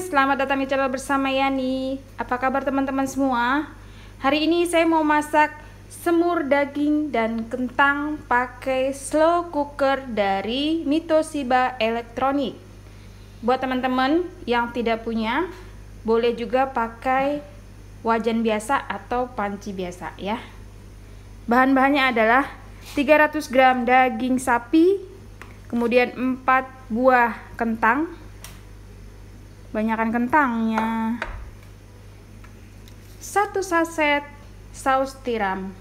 selamat datang di channel bersama Yani. Apa kabar teman-teman semua? Hari ini saya mau masak semur daging dan kentang pakai slow cooker dari Mitoshiba Electronic. Buat teman-teman yang tidak punya, boleh juga pakai wajan biasa atau panci biasa ya. Bahan-bahannya adalah 300 gram daging sapi, kemudian 4 buah kentang, banyakan kentangnya, 1 saset saus tiram,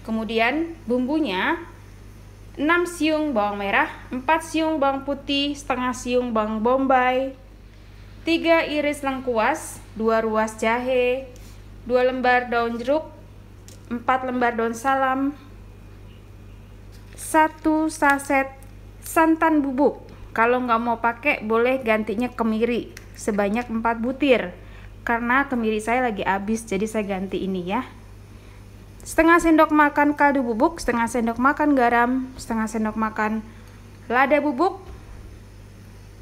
kemudian bumbunya 6 siung bawang merah, 4 siung bawang putih, setengah siung bawang bombay, 3 iris lengkuas, 2 ruas jahe, 2 lembar daun jeruk, 4 lembar daun salam, 1 saset santan bubuk. Kalau nggak mau pakai boleh gantinya kemiri sebanyak 4 butir, karena kemiri saya lagi habis jadi saya ganti ini ya. Setengah sendok makan kaldu bubuk, setengah sendok makan garam, setengah sendok makan lada bubuk,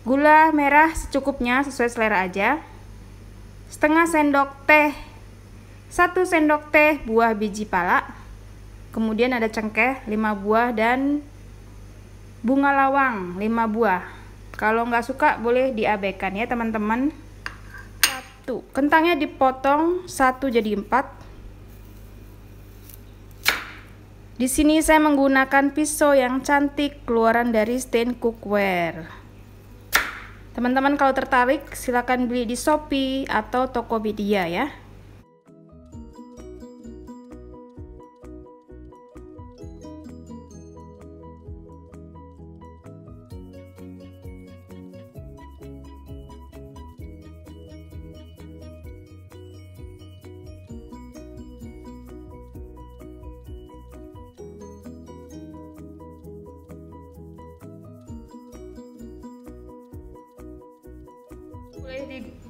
gula merah secukupnya sesuai selera aja, setengah sendok teh, 1 sendok teh buah biji pala, kemudian ada cengkeh 5 buah dan bunga lawang 5 buah. Kalau nggak suka boleh diabaikan ya teman-teman. Kentangnya dipotong 1 jadi 4. Di sini saya menggunakan pisau yang cantik keluaran dari Stain Cookware. Teman-teman kalau tertarik silakan beli di Shopee atau Tokopedia ya.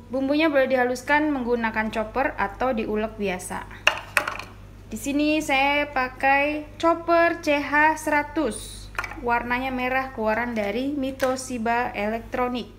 Bumbunya boleh dihaluskan menggunakan chopper atau diulek biasa. Di sini saya pakai chopper CH100, warnanya merah keluaran dari Mitoshiba Electronic.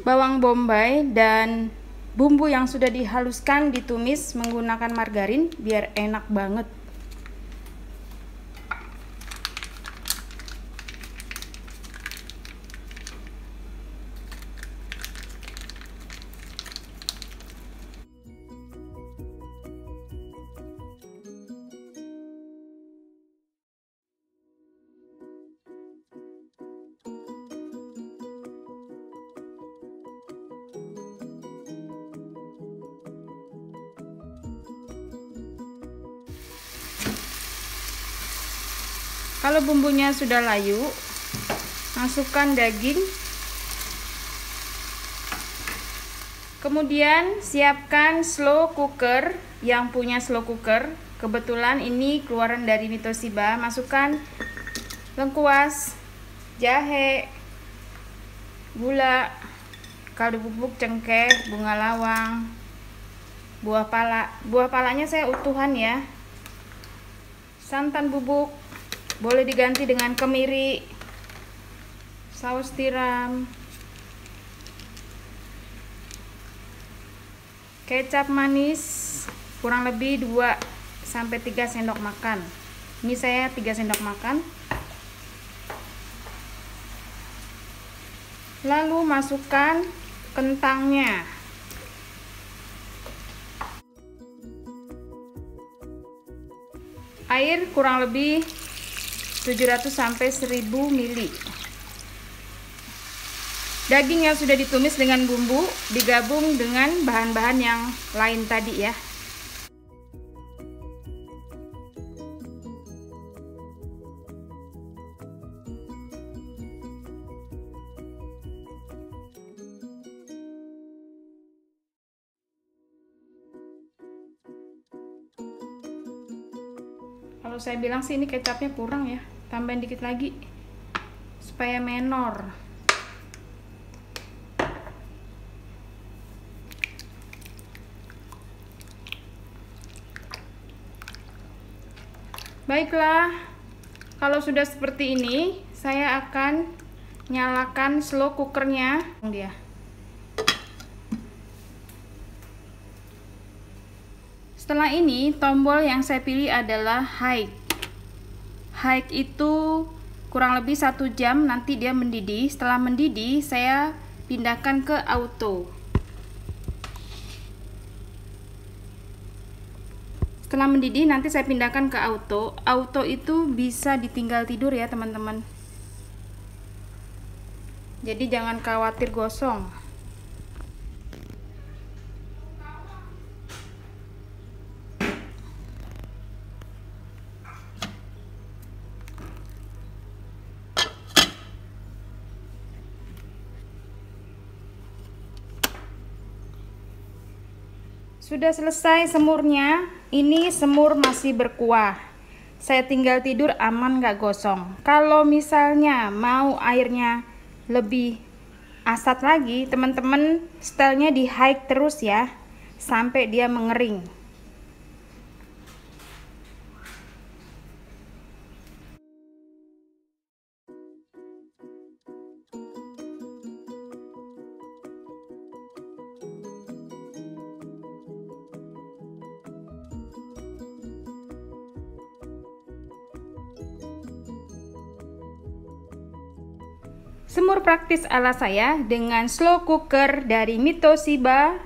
Bawang bombay dan bumbu yang sudah dihaluskan ditumis menggunakan margarin biar enak banget. Kalau bumbunya sudah layu, masukkan daging. Kemudian siapkan slow cooker yang punya slow cooker. Kebetulan ini keluaran dari Mitoshiba. Masukkan lengkuas, jahe, gula, kaldu bubuk, cengkeh, bunga lawang, buah pala. Buah palanya saya utuhan ya. Santan bubuk, boleh diganti dengan kemiri, saus tiram, kecap manis kurang lebih 2-3 sendok makan. Ini saya 3 sendok makan. Lalu masukkan kentangnya. Air kurang lebih 700 sampai 1000 ml. Daging yang sudah ditumis dengan bumbu digabung dengan bahan-bahan yang lain tadi ya. Kalau saya bilang sih ini kecapnya kurang ya, tambahin dikit lagi supaya menor. Baiklah, kalau sudah seperti ini, saya akan nyalakan slow cookernya. Setelah ini, tombol yang saya pilih adalah high. High itu kurang lebih 1 jam nanti dia mendidih. Setelah mendidih, saya pindahkan ke auto. Setelah mendidih nanti saya pindahkan ke auto. Auto itu bisa ditinggal tidur ya teman-teman. Jadi jangan khawatir gosong. Sudah selesai semurnya. Ini semur masih berkuah. Saya tinggal tidur aman gak gosong. Kalau misalnya mau airnya lebih asat lagi, teman-teman stylenya di high terus ya, sampai dia mengering. Semur praktis ala saya dengan slow cooker dari Mitoshiba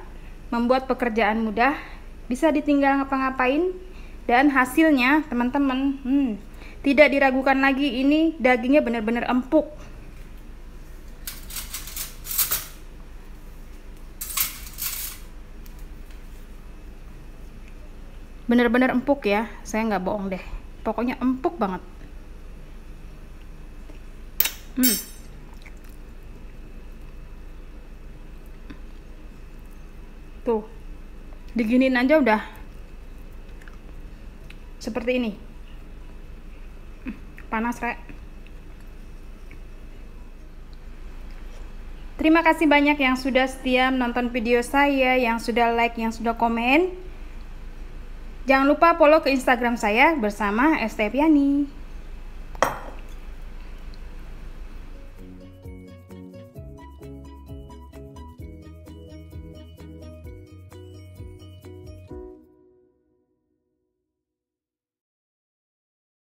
membuat pekerjaan mudah, bisa ditinggal ngapa-ngapain, dan hasilnya teman-teman tidak diragukan lagi, ini dagingnya benar-benar empuk. Benar-benar empuk ya, saya nggak bohong deh, pokoknya empuk banget. Tuh, diginiin aja udah seperti ini. Panas, Rek. Terima kasih banyak yang sudah setia menonton video saya, yang sudah like, yang sudah komen. Jangan lupa follow ke Instagram saya bersama Estepiani.